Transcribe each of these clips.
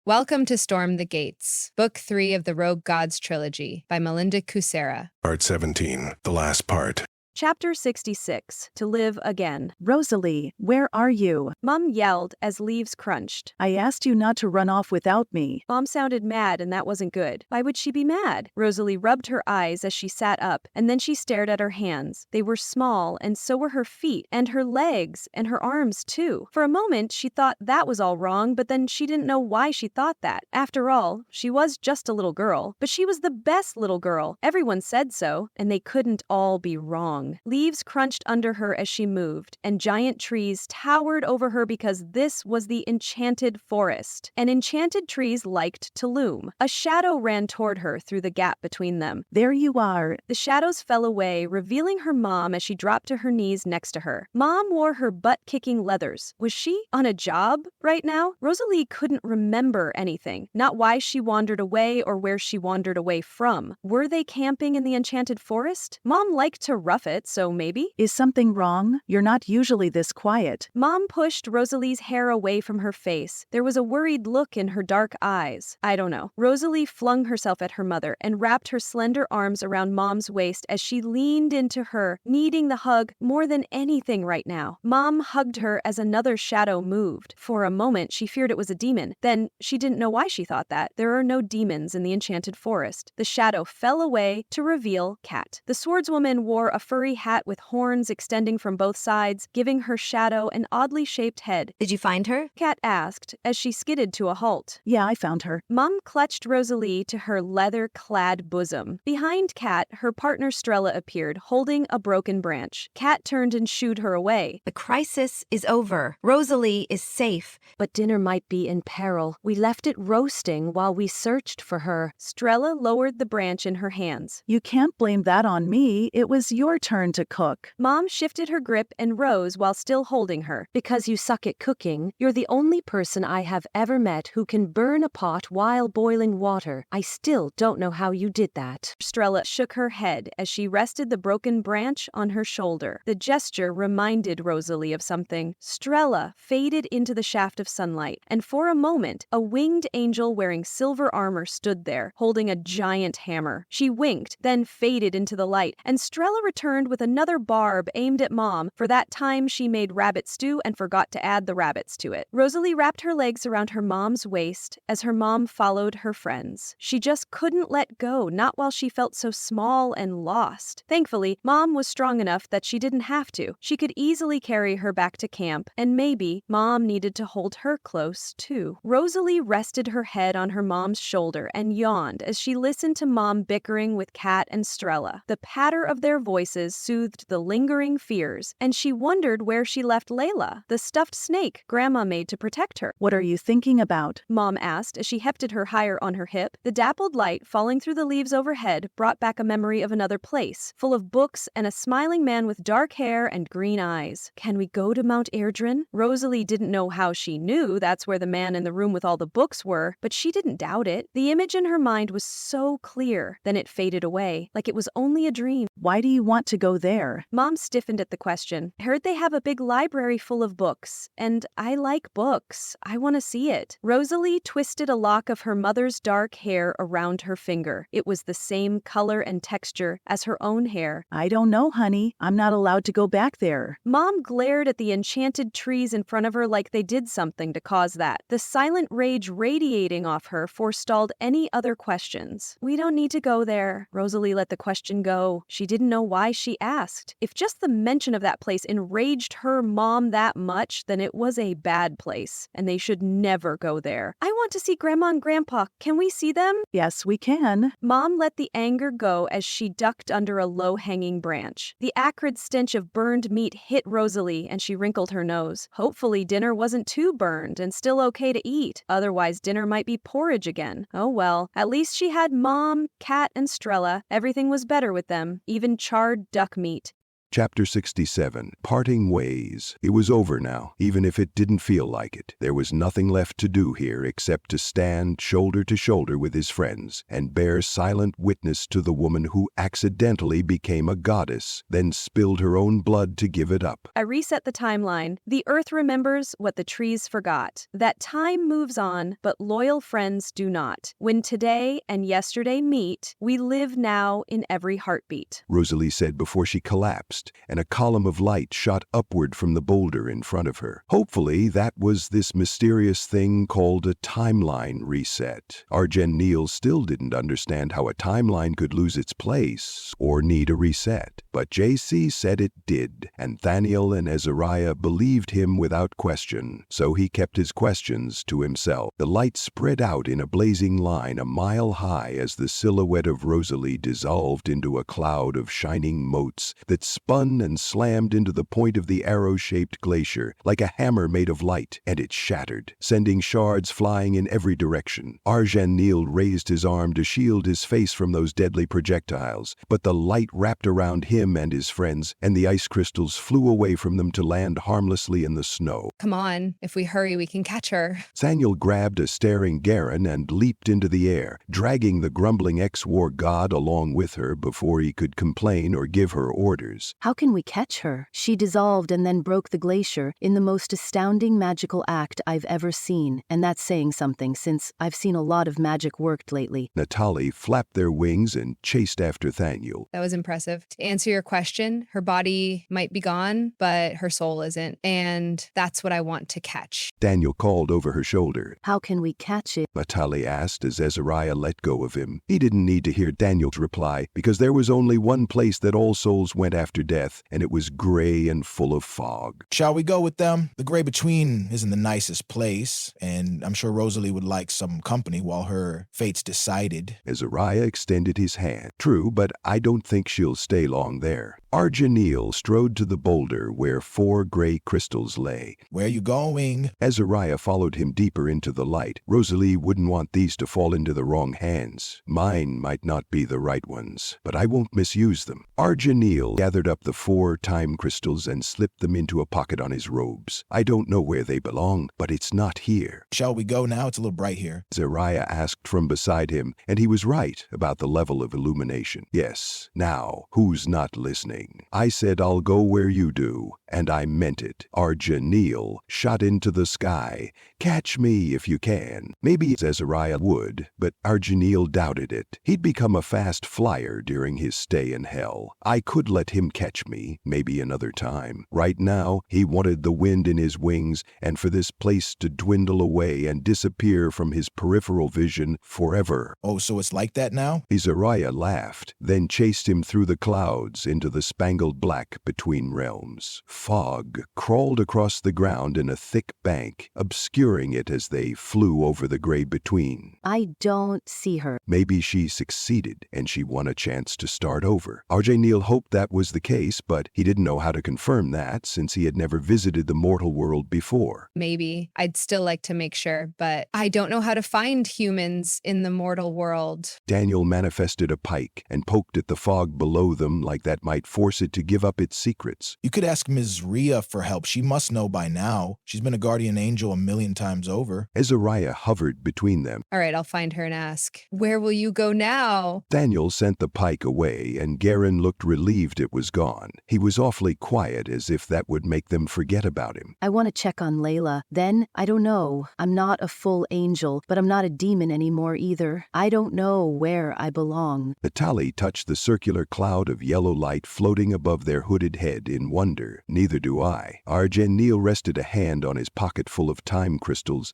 Welcome to Storm the Gates, Book 3 of the Rogue Gods Trilogy by Melinda Kucsera. Part 17, the last part. Chapter 66, To Live Again. Rosalie, where are you? Mom yelled as leaves crunched. I asked you not to run off without me. Mom sounded mad, and that wasn't good. Why would she be mad? Rosalie rubbed her eyes as she sat up, and then she stared at her hands. They were small, and so were her feet, and her legs, and her arms, too. For a moment, she thought that was all wrong, but then she didn't know why she thought that. After all, she was just a little girl, but she was the best little girl. Everyone said so, and they couldn't all be wrong. Leaves crunched under her as she moved, and giant trees towered over her because this was the enchanted forest. And enchanted trees liked to loom. A shadow ran toward her through the gap between them. There you are. The shadows fell away, revealing her mom as she dropped to her knees next to her. Mom wore her butt-kicking leathers. Was she on a job right now? Rosalie couldn't remember anything. Not why she wandered away or where she wandered away from. Were they camping in the enchanted forest? Mom liked to rough it, so maybe? Is something wrong? You're not usually this quiet. Mom pushed Rosalie's hair away from her face. There was a worried look in her dark eyes. I don't know. Rosalie flung herself at her mother and wrapped her slender arms around Mom's waist as she leaned into her, needing the hug more than anything right now. Mom hugged her as another shadow moved. For a moment, she feared it was a demon. Then, she didn't know why she thought that. There are no demons in the enchanted forest. The shadow fell away to reveal Cat. The swordswoman wore a furry hat with horns extending from both sides, giving her shadow an oddly shaped head. Did you find her? Cat asked as she skidded to a halt. Yeah, I found her. Mom clutched Rosalie to her leather-clad bosom. Behind Cat, her partner Strella appeared, holding a broken branch. Cat turned and shooed her away. The crisis is over. Rosalie is safe. But dinner might be in peril. We left it roasting while we searched for her. Strella lowered the branch in her hands. You can't blame that on me. It was your turn to cook. Mom shifted her grip and rose while still holding her. Because you suck at cooking, you're the only person I have ever met who can burn a pot while boiling water. I still don't know how you did that. Strella shook her head as she rested the broken branch on her shoulder. The gesture reminded Rosalie of something. Strella faded into the shaft of sunlight, and for a moment, a winged angel wearing silver armor stood there, holding a giant hammer. She winked, then faded into the light, and Strella returned with another barb aimed at Mom. For that time, she made rabbit stew and forgot to add the rabbits to it. Rosalie wrapped her legs around her mom's waist as her mom followed her friends. She just couldn't let go, not while she felt so small and lost. Thankfully, Mom was strong enough that she didn't have to. She could easily carry her back to camp, and maybe Mom needed to hold her close, too. Rosalie rested her head on her mom's shoulder and yawned as she listened to Mom bickering with Cat and Strella. The patter of their voices soothed the lingering fears, and she wondered where she left Layla, the stuffed snake Grandma made to protect her. What are you thinking about? Mom asked as she hefted her higher on her hip. The dappled light falling through the leaves overhead brought back a memory of another place, full of books and a smiling man with dark hair and green eyes. Can we go to Mount Airdrin? Rosalie didn't know how she knew that's where the man in the room with all the books were, but she didn't doubt it. The image in her mind was so clear. Then it faded away, like it was only a dream. Why do you want to go there? Mom stiffened at the question. I heard they have a big library full of books, and I like books. I want to see it. Rosalie twisted a lock of her mother's dark hair around her finger. It was the same color and texture as her own hair. I don't know, honey. I'm not allowed to go back there. Mom glared at the enchanted trees in front of her like they did something to cause that. The silent rage radiating off her forestalled any other questions. We don't need to go there. Rosalie let the question go. She didn't know why she asked. If just the mention of that place enraged her mom that much, then it was a bad place, and they should never go there. I want to see Grandma and Grandpa. Can we see them? Yes, we can. Mom let the anger go as she ducked under a low-hanging branch. The acrid stench of burned meat hit Rosalie, and she wrinkled her nose. Hopefully dinner wasn't too burned and still okay to eat. Otherwise, dinner might be porridge again. Oh well, at least she had Mom, Cat, and Strella. Everything was better with them, even charred duck meat. Chapter 67. Parting Ways. It was over now, even if it didn't feel like it. There was nothing left to do here except to stand shoulder to shoulder with his friends and bear silent witness to the woman who accidentally became a goddess, then spilled her own blood to give it up. I reset the timeline. The earth remembers what the trees forgot. That time moves on, but loyal friends do not. When today and yesterday meet, we live now in every heartbeat. Rosalie said before she collapsed, and a column of light shot upward from the boulder in front of her. Hopefully that was this mysterious thing called a timeline reset. Arjen Neal still didn't understand how a timeline could lose its place or need a reset, but JC said it did, and Thaniel and Azariah believed him without question, so he kept his questions to himself. The light spread out in a blazing line a mile high as the silhouette of Rosalie dissolved into a cloud of shining motes that spun and slammed into the point of the arrow-shaped glacier like a hammer made of light, and it shattered, sending shards flying in every direction. Arjen Neal raised his arm to shield his face from those deadly projectiles, but the light wrapped around him and his friends, and the ice crystals flew away from them to land harmlessly in the snow. Come on, if we hurry, we can catch her. Thaniel grabbed a staring Guerren and leaped into the air, dragging the grumbling ex-war god along with her before he could complain or give her orders. How can we catch her? She dissolved and then broke the glacier in the most astounding magical act I've ever seen, and that's saying something since I've seen a lot of magic worked lately. Natali flapped their wings and chased after Thaniel. That was impressive. To answer your question, her body might be gone, but her soul isn't, and that's what I want to catch. Daniel called over her shoulder. How can we catch it? Natali asked as Azariah let go of him. He didn't need to hear Daniel's reply, because there was only one place that all souls went after death, and it was gray and full of fog. Shall we go with them? The gray between isn't the nicest place, and I'm sure Rosalie would like some company while her fate's decided. Azariah extended his hand. True, but I don't think she'll stay long there. Arjen Neal strode to the boulder where 4 gray crystals lay. Where you going? Azariah followed him deeper into the light. Rosalie wouldn't want these to fall into the wrong hands. Mine might not be the right ones, but I won't misuse them. Arjen Neal gathered up the 4 time crystals and slipped them into a pocket on his robes. I don't know where they belong, but it's not here. Shall we go now? It's a little bright here. Azariah asked from beside him, and he was right about the level of illumination. Yes, now, who's not listening? I said I'll go where you do, and I meant it. Arjen Neal shot into the sky. Catch me if you can. Maybe Azariah would, but Arjen Neal doubted it. He'd become a fast flyer during his stay in hell. I could let him catch me, maybe another time. Right now, he wanted the wind in his wings and for this place to dwindle away and disappear from his peripheral vision forever. Oh, so it's like that now? Azariah laughed, then chased him through the clouds into the spangled black between realms. Fog crawled across the ground in a thick bank, obscuring it as they flew over the gray between. I don't see her. Maybe she succeeded, and she won a chance to start over. Arjen Neal hoped that was the case, but he didn't know how to confirm that since he had never visited the mortal world before. Maybe. I'd still like to make sure, but I don't know how to find humans in the mortal world. Daniel manifested a pike and poked at the fog below them like that might force it to give up its secrets. You could ask Ms. Rhea for help. She must know by now. She's been a guardian angel 1,000,000 times over. Azariah hovered between them. All right, I'll find her and ask. Where will you go now? Daniel sent the pike away, and Guerren looked relieved it was gone. He was awfully quiet, as if that would make them forget about him. I want to check on Layla. Then, I don't know. I'm not a full angel, but I'm not a demon anymore either. I don't know where I belong. Natali touched the circular cloud of yellow light floating above their hooded head in wonder. Neither do I. Arjen Neal rested a hand on his pocket full of time crystals.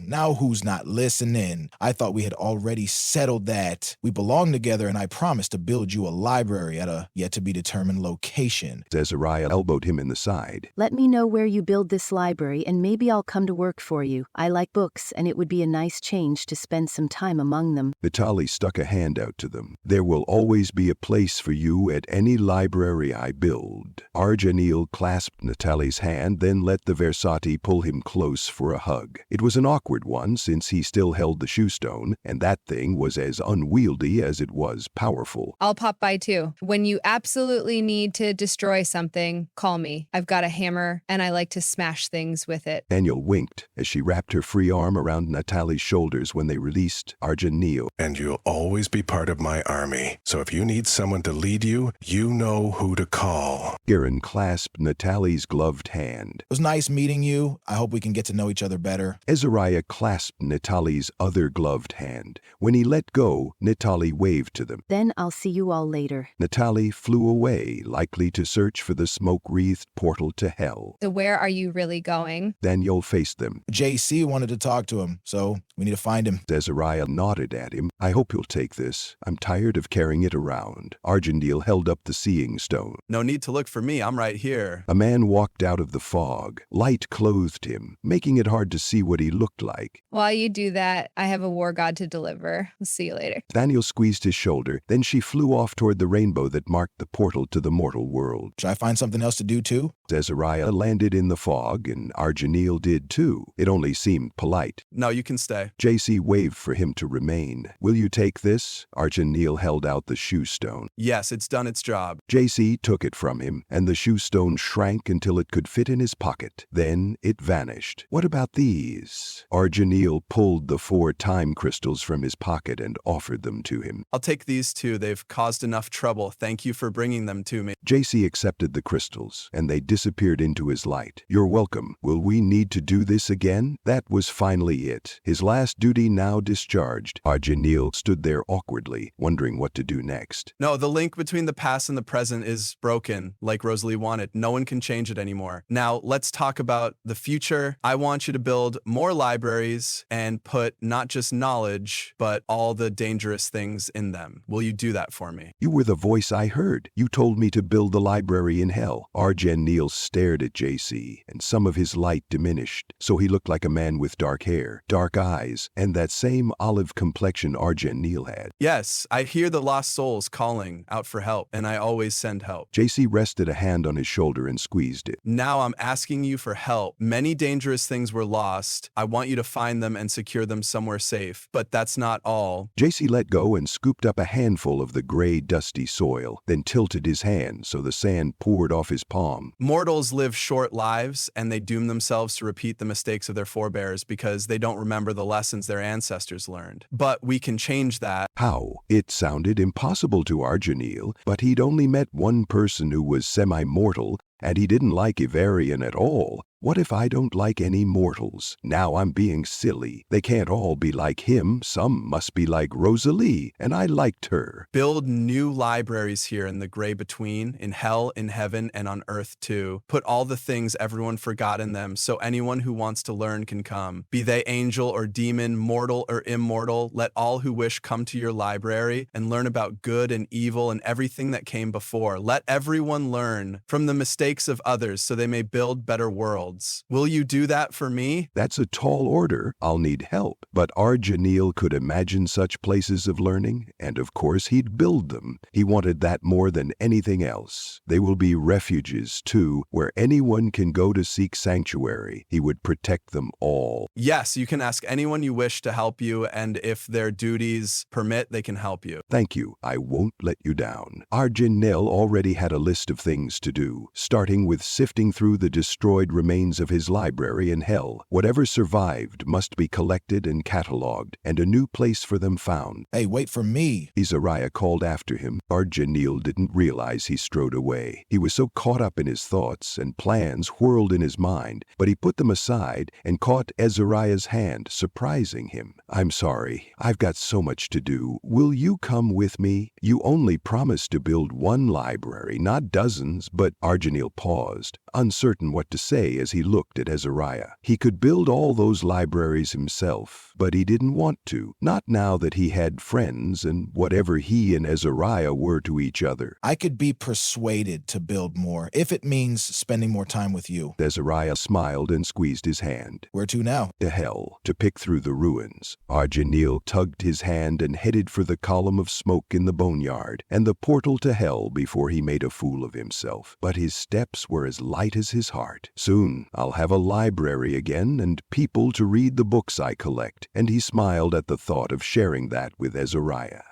Now who's not listening? I thought we had already settled that. We belong together, and I promised to build you a library at a yet-to-be-determined location. Azariah elbowed him in the side. Let me know where you build this library, and maybe I'll come to work for you. I like books, and it would be a nice change to spend some time among them. Natali stuck a hand out to them. There will always be a place for you at any library I build. Arjen Neal clasped Natali's hand, then let the Versati pull him close for a hug. It was an awkward one since he still held the shoe shoe stone, and that thing was as unwieldy as it was powerful. I'll pop by too. When you absolutely need to destroy something, call me. I've got a hammer, and I like to smash things with it. Daniel winked as she wrapped her free arm around Natalie's shoulders when they released Argenil. And you'll always be part of my army. So if you need someone to lead you, you know who to call. Guerren clasped Natalie's gloved hand. It was nice meeting you. I hope we can get to know each other better. Azariah clasped Natalie's other gloved hand. When he let go, Natalie waved to them. Then I'll see you all later. Natalie flew away, likely to search for the smoke-wreathed portal to hell. So where are you really going? Daniel faced them. JC wanted to talk to him, so we need to find him. Azariah nodded at him. I hope you'll take this. I'm tired of carrying it around. Argendil held up the seeing stone. No need to look for me. I'm right here. A man walked out of the fog. Light clothed him, making it hard to see what he looked like. While you do that, I have a war god to deliver. I'll see you later. Daniel squeezed his shoulder. Then she flew off toward the rainbow that marked the portal to the mortal world. Should I find something else to do too? Azariah landed in the fog, and Argenil did too. It only seemed polite. No, you can stay. JC waved for him to remain. Will you take this? Argenil held out the shoe stone. Yes, it's done its job. JC took it from him, and the shoe stone shrank until it could fit in his pocket. Then it vanished. What about these? Argenil pulled the 4 time crystals from his pocket and offered them to him. I'll take these two. They've caused enough trouble. Thank you for bringing them to me. JC accepted the crystals, and they disappeared into his light. You're welcome. Will we need to do this again? That was finally it. His last duty now discharged. Argenil stood there awkwardly, wondering what to do next. No, the link between the past and the present is broken, like Rosalie wanted. No one can change it anymore. Now, let's talk about the future. I want you to build more libraries and put not just knowledge, but all the dangerous things in them. Will you do that for me? You were the voice I heard. You told me to build the library in hell. Argenil stared at JC, and some of his light diminished, so he looked like a man with dark hair, dark eyes, and that same olive complexion Argenil had. Yes, I hear the lost souls calling out for help, and I always send help. JC rested a hand on his shoulder and squeezed it. Now I'm asking you for help. Many dangerous things were lost. I want you to find them and secure them somewhere safe, but that's not all. JC let go and scooped up a handful of the gray, dusty soil, then tilted his hand so the sand poured off his palm. Mortals live short lives, and they doom themselves to repeat the mistakes of their forebears because they don't remember the lessons their ancestors learned. But we can change that. How? It sounded impossible to Argenil, but he'd only met one person who was semi-mortal, and he didn't like Ivarian at all. What if I don't like any mortals? Now I'm being silly. They can't all be like him. Some must be like Rosalie, and I liked her. Build new libraries here in the gray between, in hell, in heaven, and on earth too. Put all the things everyone forgot in them so anyone who wants to learn can come. Be they angel or demon, mortal or immortal, let all who wish come to your library and learn about good and evil and everything that came before. Let everyone learn from the mistakes of others so they may build better worlds. Will you do that for me? That's a tall order. I'll need help. But Argenil could imagine such places of learning, and of course he'd build them. He wanted that more than anything else. They will be refuges, too, where anyone can go to seek sanctuary. He would protect them all. Yes, you can ask anyone you wish to help you, and if their duties permit, they can help you. Thank you. I won't let you down. Argenil already had a list of things to do, starting with sifting through the destroyed remains of his library in hell. Whatever survived must be collected and catalogued, and a new place for them found. Hey, wait for me. Azariah called after him. Argenil didn't realize he strode away. He was so caught up in his thoughts, and plans whirled in his mind, but he put them aside and caught Azariah's hand, surprising him. I'm sorry. I've got so much to do. Will you come with me? You only promised to build one library, not dozens, but Argenil paused, uncertain what to say as he looked at Azariah. He could build all those libraries himself, but he didn't want to, not now that he had friends and whatever he and Azariah were to each other. I could be persuaded to build more, if it means spending more time with you. Azariah smiled and squeezed his hand. Where to now? To hell, to pick through the ruins. Argenil tugged his hand and headed for the column of smoke in the boneyard, and the portal to hell before he made a fool of himself. But his steps were as light light as his heart. Soon I'll have a library again and people to read the books I collect, and he smiled at the thought of sharing that with Azariah.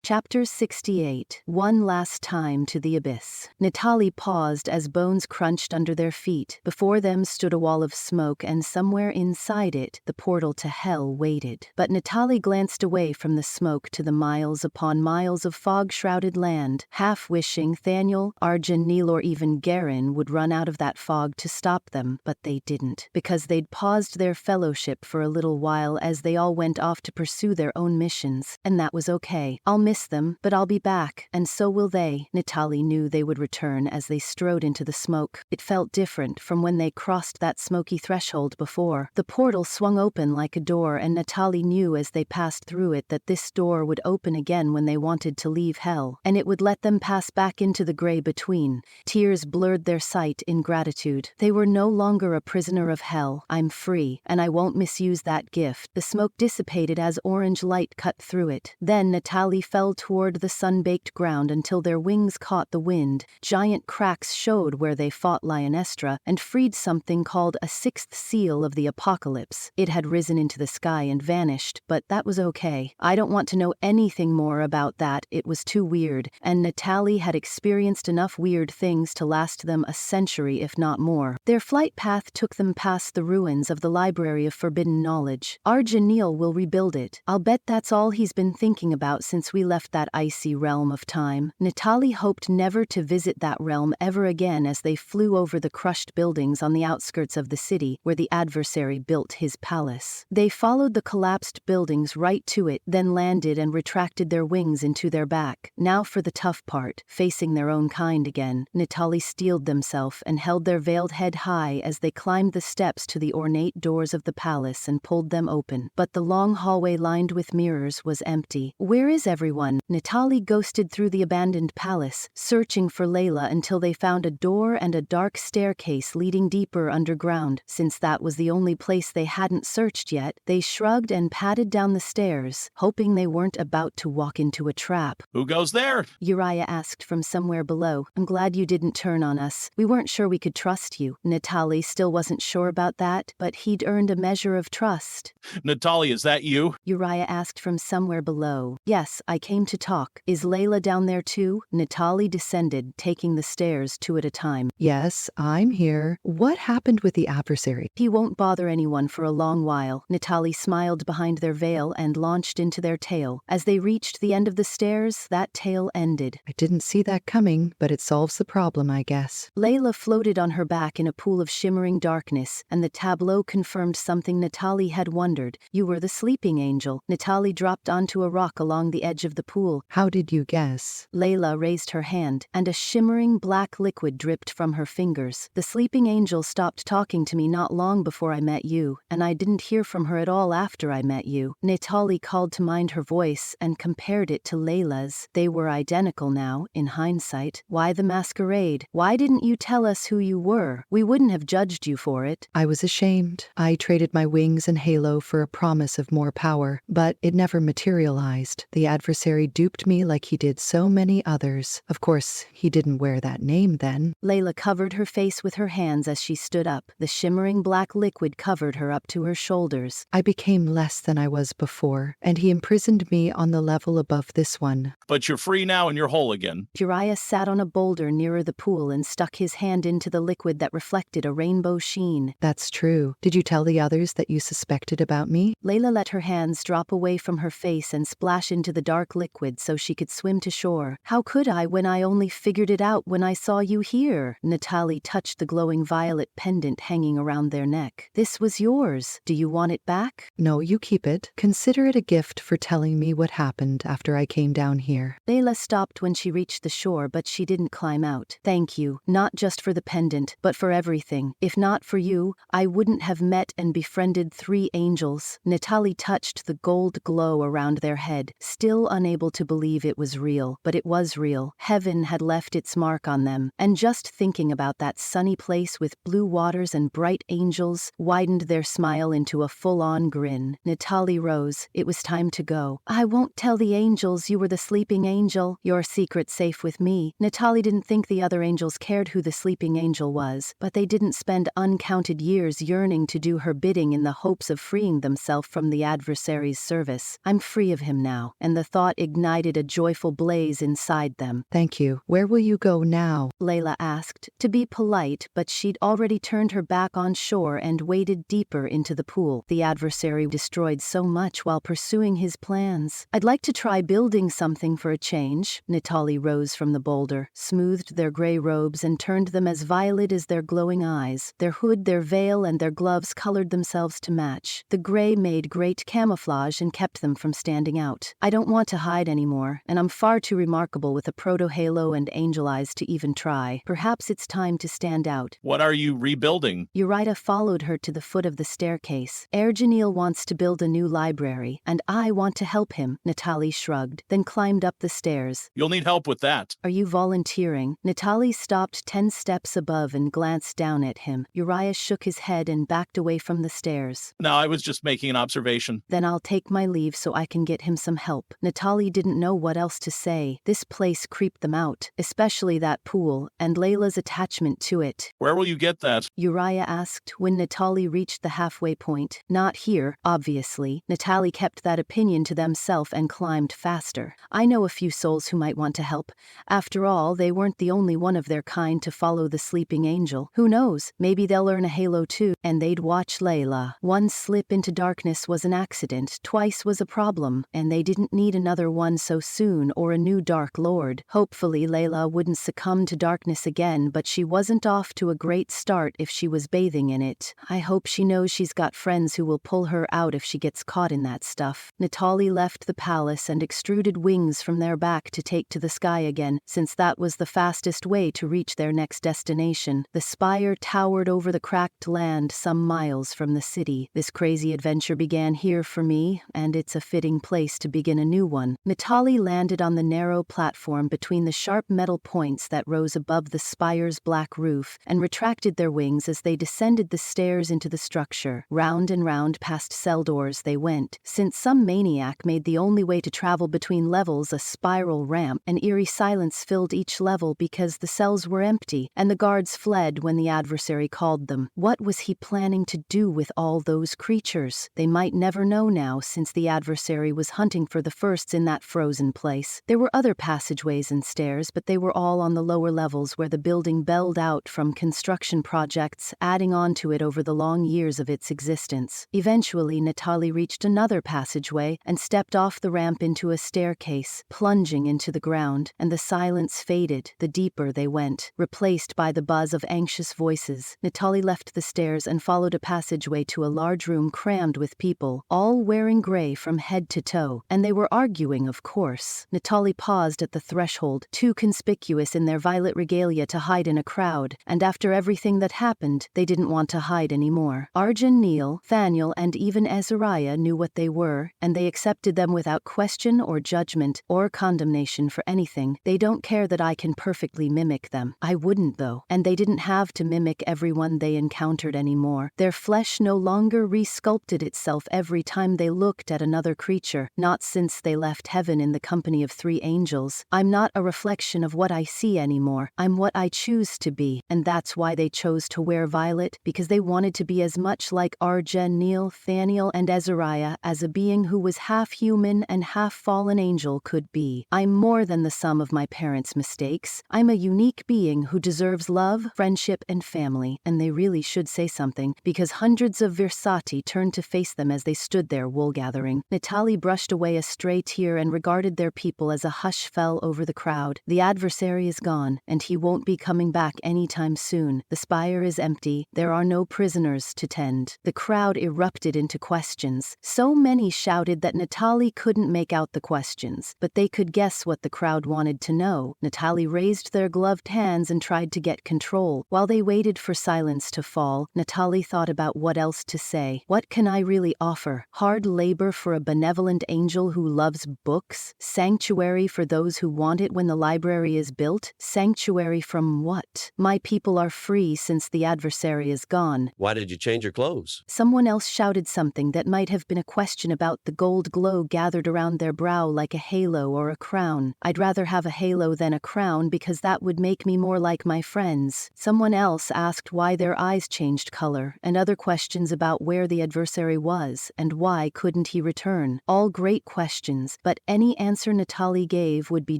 Chapter 68. One Last Time to the Abyss. Natalie paused as bones crunched under their feet. Before them stood a wall of smoke, and somewhere inside it, the portal to hell waited. But Natalie glanced away from the smoke to the miles upon miles of fog-shrouded land, half-wishing Thaniel, Arjen, Neil, or even Guerren would run out of that fog to stop them, but they didn't, because they'd paused their fellowship for a little while as they all went off to pursue their own missions, and that was okay. I'll miss them, but I'll be back, and so will they. Natalie knew they would return as they strode into the smoke. It felt different from when they crossed that smoky threshold before. The portal swung open like a door, and Natalie knew as they passed through it that this door would open again when they wanted to leave hell, and it would let them pass back into the gray between. Tears blurred their sight in gratitude. They were no longer a prisoner of hell. I'm free, and I won't misuse that gift. The smoke dissipated as orange light cut through it. Then Natalie fell toward the sun-baked ground until their wings caught the wind. Giant cracks showed where they fought Lionestra and freed something called a sixth seal of the apocalypse. It had risen into the sky and vanished, but that was okay. I don't want to know anything more about that. It was too weird, and Natalie had experienced enough weird things to last them a century, if not more. Their flight path took them past the ruins of the Library of Forbidden Knowledge. Arjen Neil will rebuild it. I'll bet that's all he's been thinking about since we left that icy realm of time. Natalie hoped never to visit that realm ever again as they flew over the crushed buildings on the outskirts of the city where the Adversary built his palace. They followed the collapsed buildings right to it, then landed and retracted their wings into their back. Now for the tough part, facing their own kind again. Natalie steeled themselves and held their veiled head high as they climbed the steps to the ornate doors of the palace and pulled them open. But the long hallway lined with mirrors was empty. Where is everyone? Natalie ghosted through the abandoned palace, searching for Layla until they found a door and a dark staircase leading deeper underground. Since that was the only place they hadn't searched yet, they shrugged and padded down the stairs, hoping they weren't about to walk into a trap. Who goes there? Uriah asked from somewhere below. I'm glad you didn't turn on us. We weren't sure we could trust you. Natalie still wasn't sure about that, but he'd earned a measure of trust. Natalie, is that you? Uriah asked from somewhere below. Yes, I came to talk. Is Layla down there too? Natalie descended, taking the stairs two at a time. Yes, I'm here. What happened with the Adversary? He won't bother anyone for a long while. Natalie smiled behind their veil and launched into their tale. As they reached the end of the stairs, that tale ended. I didn't see that coming, but it solves the problem, I guess. Layla floated on her back in a pool of shimmering darkness, and the tableau confirmed something Natalie had wondered. You were the sleeping angel. Natalie dropped onto a rock along the edge of the pool. How did you guess? Layla raised her hand, and a shimmering black liquid dripped from her fingers. The sleeping angel stopped talking to me not long before I met you, and I didn't hear from her at all after I met you. Natalie called to mind her voice and compared it to Layla's. They were identical now, in hindsight. Why the masquerade? Why didn't you tell us who you were? We wouldn't have judged you for it. I was ashamed. I traded my wings and halo for a promise of more power, but it never materialized. The Adversary duped me like he did so many others. Of course, he didn't wear that name then. Layla covered her face with her hands as she stood up. The shimmering black liquid covered her up to her shoulders. I became less than I was before, and he imprisoned me on the level above this one. But you're free now and you're whole again. Uriah sat on a boulder nearer the pool and stuck his hand into the liquid that reflected a rainbow sheen. That's true. Did you tell the others that you suspected about me? Layla let her hands drop away from her face and splash into the dark liquid so she could swim to shore. How could I when I only figured it out when I saw you here? Natalie touched the glowing violet pendant hanging around their neck. This was yours. Do you want it back? No, you keep it. Consider it a gift for telling me what happened after I came down here. Layla stopped when she reached the shore, but she didn't climb out. Thank you, not just for the pendant, but for everything. If not for you, I wouldn't have met and befriended 3 angels. Natalie touched the gold glow around their head, still unable unable to believe it was real, but it was real. Heaven had left its mark on them, and just thinking about that sunny place with blue waters and bright angels widened their smile into a full-on grin. Natalie rose. It was time to go. I won't tell the angels you were the sleeping angel. Your secret's safe with me. Natalie didn't think the other angels cared who the sleeping angel was, but they didn't spend uncounted years yearning to do her bidding in the hopes of freeing themselves from the adversary's service. I'm free of him now, and the thought ignited a joyful blaze inside them. Thank you. Where will you go now? Layla asked, to be polite, but she'd already turned her back on shore and waded deeper into the pool. The adversary destroyed so much while pursuing his plans. I'd like to try building something for a change. Natalie rose from the boulder, smoothed their gray robes and turned them as violet as their glowing eyes. Their hood, their veil, and their gloves colored themselves to match. The gray made great camouflage and kept them from standing out. I don't want to hide anymore, and I'm far too remarkable with a proto-halo and angel eyes to even try. Perhaps it's time to stand out. What are you rebuilding? Uriah followed her to the foot of the staircase. Janeel wants to build a new library, and I want to help him. Natalie shrugged, then climbed up the stairs. You'll need help with that. Are you volunteering? Natalie stopped 10 steps above and glanced down at him. Uriah shook his head and backed away from the stairs. No, I was just making an observation. Then I'll take my leave so I can get him some help. Natalie didn't know what else to say. This place creeped them out, especially that pool, and Layla's attachment to it. Where will you get that? Uriah asked when Natalie reached the halfway point. Not here, obviously. Natalie kept that opinion to themselves and climbed faster. I know a few souls who might want to help. After all, they weren't the only one of their kind to follow the sleeping angel. Who knows? Maybe they'll earn a halo too, and they'd watch Layla. One slip into darkness was an accident, twice was a problem, and they didn't need another one so soon or a new Dark Lord. Hopefully Layla wouldn't succumb to darkness again, but she wasn't off to a great start if she was bathing in it. I hope she knows she's got friends who will pull her out if she gets caught in that stuff. Natalie left the palace and extruded wings from their back to take to the sky again, since that was the fastest way to reach their next destination. The spire towered over the cracked land some miles from the city. This crazy adventure began here for me, and it's a fitting place to begin a new one. Natalie landed on the narrow platform between the sharp metal points that rose above the spire's black roof, and retracted their wings as they descended the stairs into the structure. Round and round past cell doors they went. Since some maniac made the only way to travel between levels a spiral ramp, an eerie silence filled each level because the cells were empty, and the guards fled when the adversary called them. What was he planning to do with all those creatures? They might never know now, since the adversary was hunting for the firsts in that frozen place. There were other passageways and stairs, but they were all on the lower levels where the building belled out from construction projects, adding on to it over the long years of its existence. Eventually, Natalie reached another passageway and stepped off the ramp into a staircase, plunging into the ground, and the silence faded the deeper they went, replaced by the buzz of anxious voices. Natalie left the stairs and followed a passageway to a large room crammed with people, all wearing gray from head to toe, and they were arguing, of course. Natalie paused at the threshold, too conspicuous in their violet regalia to hide in a crowd, and after everything that happened, they didn't want to hide anymore. Neil, Thaniel, and even Azariah knew what they were, and they accepted them without question or judgment or condemnation for anything. They don't care that I can perfectly mimic them. I wouldn't, though, and they didn't have to mimic everyone they encountered anymore. Their flesh no longer resculpted itself every time they looked at another creature, not since they left heaven in the company of 3 angels. I'm not a reflection of what I see anymore. I'm what I choose to be, and that's why they chose to wear violet, because they wanted to be as much like Neil, Thaniel, and Azariah as a being who was half human and half fallen angel could be. I'm more than the sum of my parents' mistakes. I'm a unique being who deserves love, friendship, and family, and they really should say something, because hundreds of Versati turned to face them as they stood there wool-gathering. Natalie brushed away a stray tear and regarded their people as a hush fell over the crowd. The adversary is gone, and he won't be coming back anytime soon. The spire is empty. There are no prisoners to tend. The crowd erupted into questions. So many shouted that Natalie couldn't make out the questions, but they could guess what the crowd wanted to know. Natalie raised their gloved hands and tried to get control. While they waited for silence to fall, Natalie thought about what else to say. What can I really offer? Hard labor for a benevolent angel who loves books? Sanctuary for those who want it when the library is built? Sanctuary from what? My people are free since the adversary is gone. Why did you change your clothes? Someone else shouted something that might have been a question about the gold glow gathered around their brow like a halo or a crown. I'd rather have a halo than a crown because that would make me more like my friends. Someone else asked why their eyes changed color, and other questions about where the adversary was, and why couldn't he return. All great questions, but any answer Natalie gave would be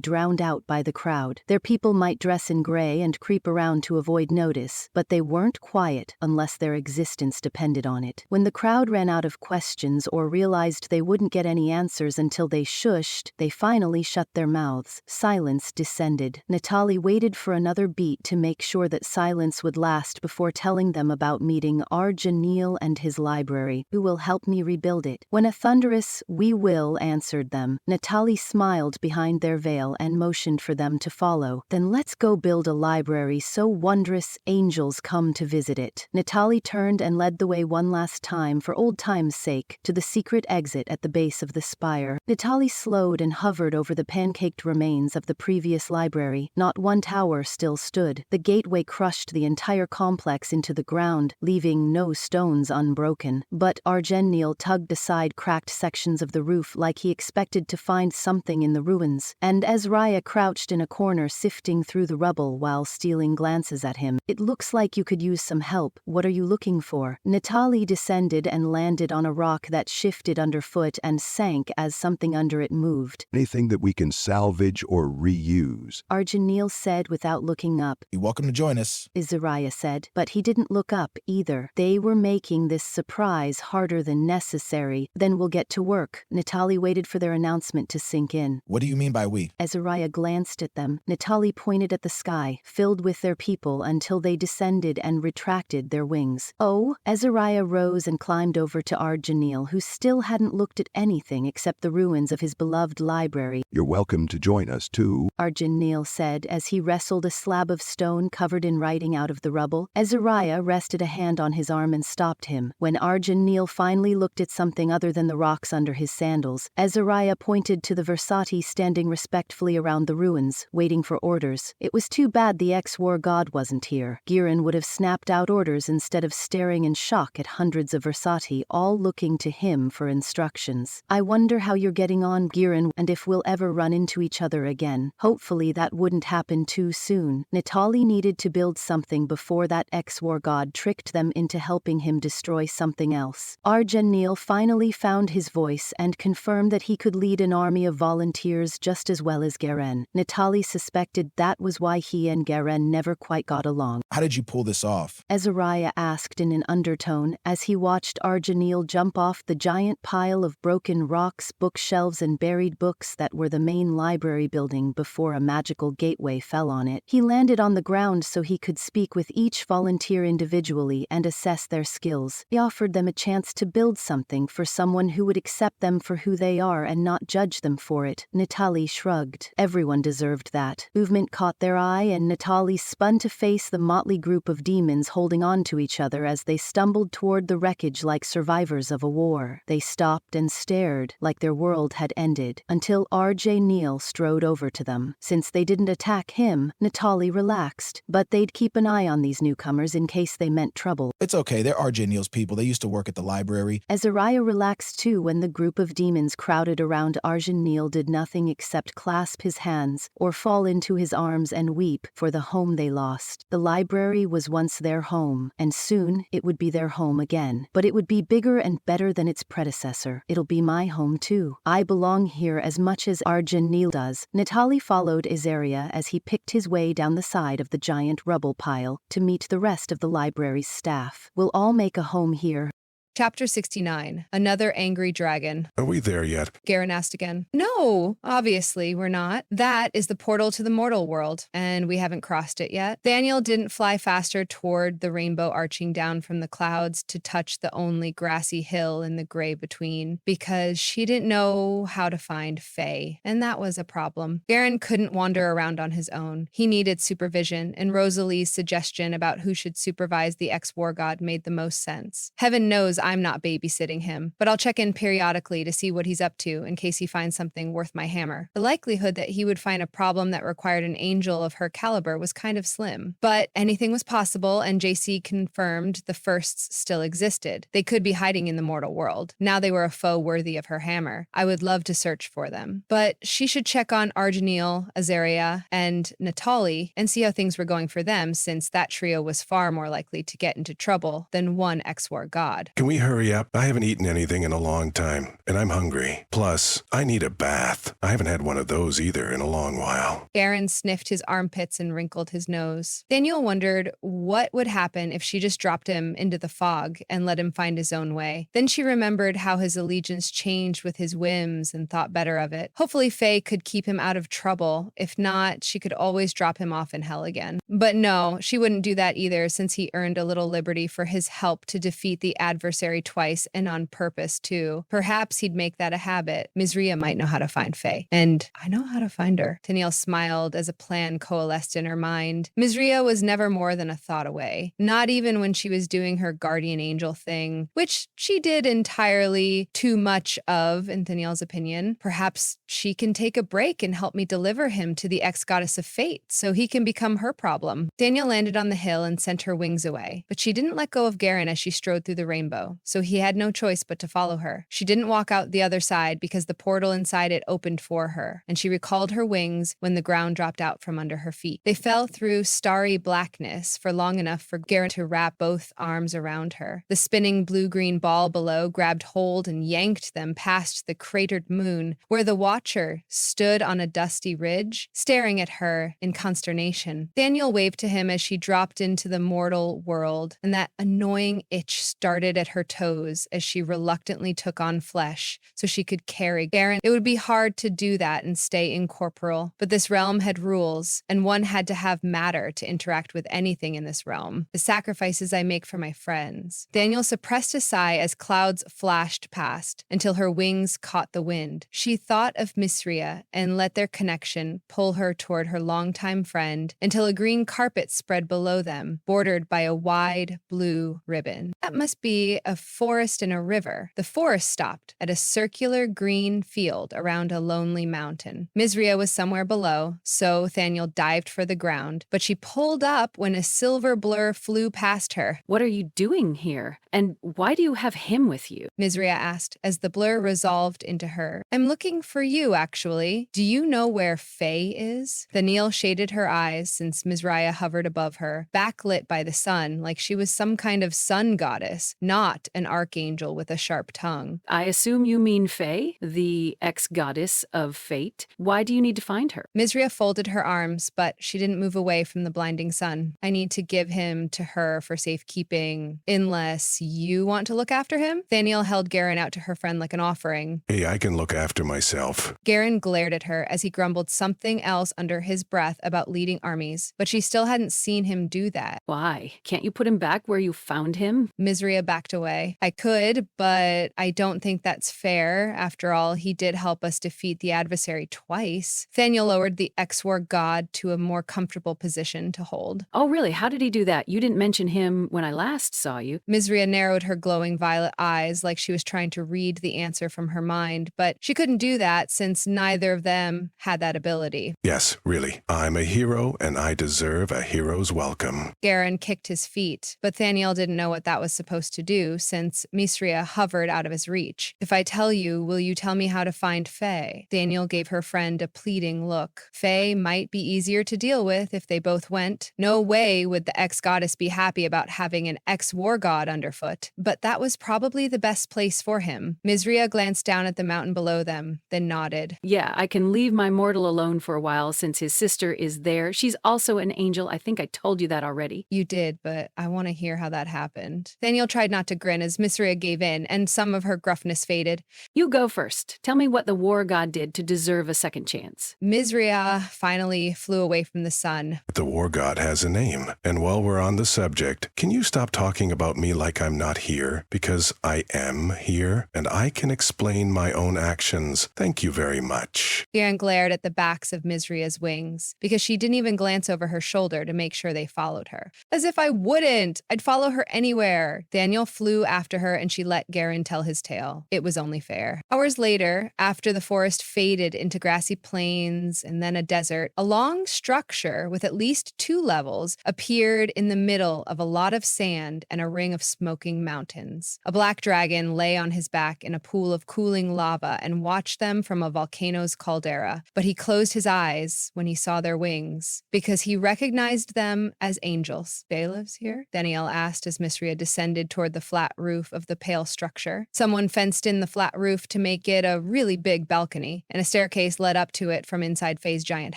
drowned out by the crowd. Their people might dress in gray and creep around to avoid notice, but they weren't quiet unless their existence depended on it. When the crowd ran out of questions or realized they wouldn't get any answers until they shushed, they finally shut their mouths. Silence descended. Natalie waited for another beat to make sure that silence would last before telling them about meeting Arjanil and his library, who will help me rebuild it. When a thunderous "we will" answered them, Natalie smiled behind their veil and motioned for them to follow. Then let's go build a library so wondrous angels come to visit it. Natalie turned and led the way one last time for old time's sake to the secret exit at the base of the spire. Natalie slowed and hovered over the pancaked remains of the previous library. Not one tower still stood. The gateway crushed the entire complex into the ground, leaving no stones unbroken. But Arjanil tugged aside cracked sections of the roof like he expected to find something in the ruins, and Azariah crouched in a corner sifting through the rubble while stealing glances at him. It looks like you could use some help. What are you looking for? Natalie descended and landed on a rock that shifted underfoot and sank as something under it moved. Anything that we can salvage or reuse. Arjanil said without looking up. You're welcome to join us. Azariah said, but he didn't look up either. They were making this surprise harder than necessary. Then we'll get to work. Natalie waited for their announcement to sink in. What do you mean by we? Azariah glanced at them. Natalie pointed at the sky, filled with their people until they descended and retracted their wings. Oh, Azariah rose and climbed over to Arjanil, who still hadn't looked at anything except the ruins of his beloved library. You're welcome to join us, too. Arjanil said as he wrestled a slab of stone covered in writing out of the rubble. Azariah rested a hand on his arm and stopped him. When Arjanil finally looked at something other than the rocks under his sandals, Azariah pointed to the Versati standing respectfully around the ruins, waiting for orders. It was too bad the ex-war god wasn't here. Guerren would have snapped out orders instead of staring in shock at hundreds of Versati, all looking to him for instructions. I wonder how you're getting on, Guerren, and if we'll ever run into each other again. Hopefully that wouldn't happen too soon. Natalie needed to build something before that ex-war god tricked them into helping him destroy something else. Arjanil finally found his voice and confirmed that he could lead an army of volunteers just as well as Guerren. Natalie suspected that was why he and Guerren never quite got along. How did you pull this off? Azariah asked in an undertone as he watched Arjanil jump off the giant pile of broken rocks, bookshelves, and buried books that were the main library building before a magical gateway fell on it. He landed on the ground so he could speak with each volunteer individually and assess their skills. He offered them a chance to build something for someone who would accept them for who they are and not judge them for it. Natalie shrugged. Everyone deserved that. Movement caught their eye, and Natalie spun to face the motley group of demons holding on to each other as they stumbled toward the wreckage like survivors of a war. They stopped and stared like their world had ended until Arjanil strode over to them. Since they didn't attack him, Natalie relaxed, but they'd keep an eye on these newcomers in case they meant trouble. It's okay, they're Arjanil's people. They used to work at the library. Azariah relaxed too when the group of demons crowded around Arjanil did nothing except clasp his hands or fall into his arms and weep for the home they lost. The library was once their home, and soon it would be their home again. But it would be bigger and better than its predecessor. It'll be my home too. I belong here as much as Arjanil does. Natalie followed Azariah as he picked his way down the side of the giant rubble pile to meet the rest of the library's staff. We'll all make a home here. Chapter 69. Another angry dragon. Are we there yet? Guerren asked again. No, obviously we're not. That is the portal to the mortal world, and we haven't crossed it yet. Daniel didn't fly faster toward the rainbow arching down from the clouds to touch the only grassy hill in the gray between, because she didn't know how to find Fae, and that was a problem. Guerren couldn't wander around on his own. He needed supervision, and Rosalie's suggestion about who should supervise the ex-war god made the most sense. Heaven knows I'm not babysitting him, but I'll check in periodically to see what he's up to in case he finds something worth my hammer. The likelihood that he would find a problem that required an angel of her caliber was kind of slim. But anything was possible, and JC confirmed the firsts still existed. They could be hiding in the mortal world. Now they were a foe worthy of her hammer. I would love to search for them. But she should check on Argeniel, Azaria, and Natali and see how things were going for them, since that trio was far more likely to get into trouble than one ex-war god. Can we hurry up? I haven't eaten anything in a long time, and I'm hungry. Plus, I need a bath. I haven't had one of those either in a long while. Guerren sniffed his armpits and wrinkled his nose. Daniel wondered what would happen if she just dropped him into the fog and let him find his own way. Then she remembered how his allegiance changed with his whims and thought better of it. Hopefully Faye could keep him out of trouble. If not, she could always drop him off in hell again. But no, she wouldn't do that either, since he earned a little liberty for his help to defeat the adversary twice, and on purpose too. Perhaps he'd make that a habit. Misria might know how to find Faye. And I know how to find her. Tennille smiled as a plan coalesced in her mind. Misria was never more than a thought away. Not even when she was doing her guardian angel thing, which she did entirely too much of, in Tennille's opinion. Perhaps she can take a break and help me deliver him to the ex-goddess of fate so he can become her problem. Daniel landed on the hill and sent her wings away, but she didn't let go of Guerren as she strode through the rainbow, so he had no choice but to follow her. She didn't walk out the other side because the portal inside it opened for her, and she recalled her wings when the ground dropped out from under her feet. They fell through starry blackness for long enough for Guerren to wrap both arms around her. The spinning blue-green ball below grabbed hold and yanked them past the cratered moon, where the Watcher stood on a dusty ridge, staring at her in consternation. Daniel waved to him as she dropped into the mortal world, and that annoying itch started at her toes as she reluctantly took on flesh so she could carry Guerren. It would be hard to do that and stay incorporeal, but this realm had rules, and one had to have matter to interact with anything in this realm. The sacrifices I make for my friends. Daniel suppressed a sigh as clouds flashed past until her wings caught the wind. She thought of Misria and let their connection pull her toward her longtime friend until a green carpet spread below them, bordered by a wide blue ribbon. That must be a forest and a river. The forest stopped at a circular green field around a lonely mountain. Misria was somewhere below, so Thaniel dived for the ground, but she pulled up when a silver blur flew past her. What are you doing here? And why do you have him with you? Misria asked as the blur resolved into her. I'm looking for you, actually. Do you know where Faye is? Thaniel shaded her eyes since Misria hovered above her, backlit by the sun like she was some kind of sun goddess, not an archangel with a sharp tongue. I assume you mean Faye, the ex-goddess of fate. Why do you need to find her? Misria folded her arms, but she didn't move away from the blinding sun. I need to give him to her for safekeeping, unless you want to look after him? Thaniel held Guerren out to her friend like an offering. Hey, I can look after myself. Guerren glared at her as he grumbled something else under his breath about leading armies, but she still hadn't seen him do that. Why? Can't you put him back where you found him? Misria backed away. I could, but I don't think that's fair. After all, he did help us defeat the adversary twice. Thaniel lowered the ex-war god to a more comfortable position to hold. Oh, really? How did he do that? You didn't mention him when I last saw you. Misria narrowed her glowing violet eyes like she was trying to read the answer from her mind, but she couldn't do that since neither of them had that ability. Yes, really. I'm a hero, and I deserve a hero's welcome. Guerren kicked his feet, but Thaniel didn't know what that was supposed to do since Misria hovered out of his reach. If I tell you, will you tell me how to find Faye? Thaniel gave her friend a pleading look. Faye might be easier to deal with if they both went. No way would the ex-goddess be happy about having an ex-war god underfoot, but that was probably the best place for him. Misria glanced down at the mountain below them, then nodded. Yeah, I can leave my mortal alone for a while since his sister is there. She's also an angel. I think I told you that already. You did, but I want to hear how that happened. Thaniel tried not to grin as Misria gave in, and some of her gruffness faded. You go first. Tell me what the war god did to deserve a second chance. Misria finally flew away from the sun. The war god has a name. And while we're on the subject, can you stop talking about me like I'm not here? Because I am here, and I can explain my own actions. Thank you very much. Guerren glared at the backs of Misria's wings, because she didn't even glance over her shoulder to make sure they followed her. As if I wouldn't! I'd follow her anywhere. Thaniel flew flew after her and she let Guerren tell his tale. It was only fair. Hours later, after the forest faded into grassy plains and then a desert, a long structure with at least 2 levels appeared in the middle of a lot of sand and a ring of smoking mountains. A black dragon lay on his back in a pool of cooling lava and watched them from a volcano's caldera, but he closed his eyes when he saw their wings because he recognized them as angels. Bailiffs here? Danielle asked as Misria descended toward the flat roof of the pale structure. Someone fenced in the flat roof to make it a really big balcony, and a staircase led up to it from inside Faye's giant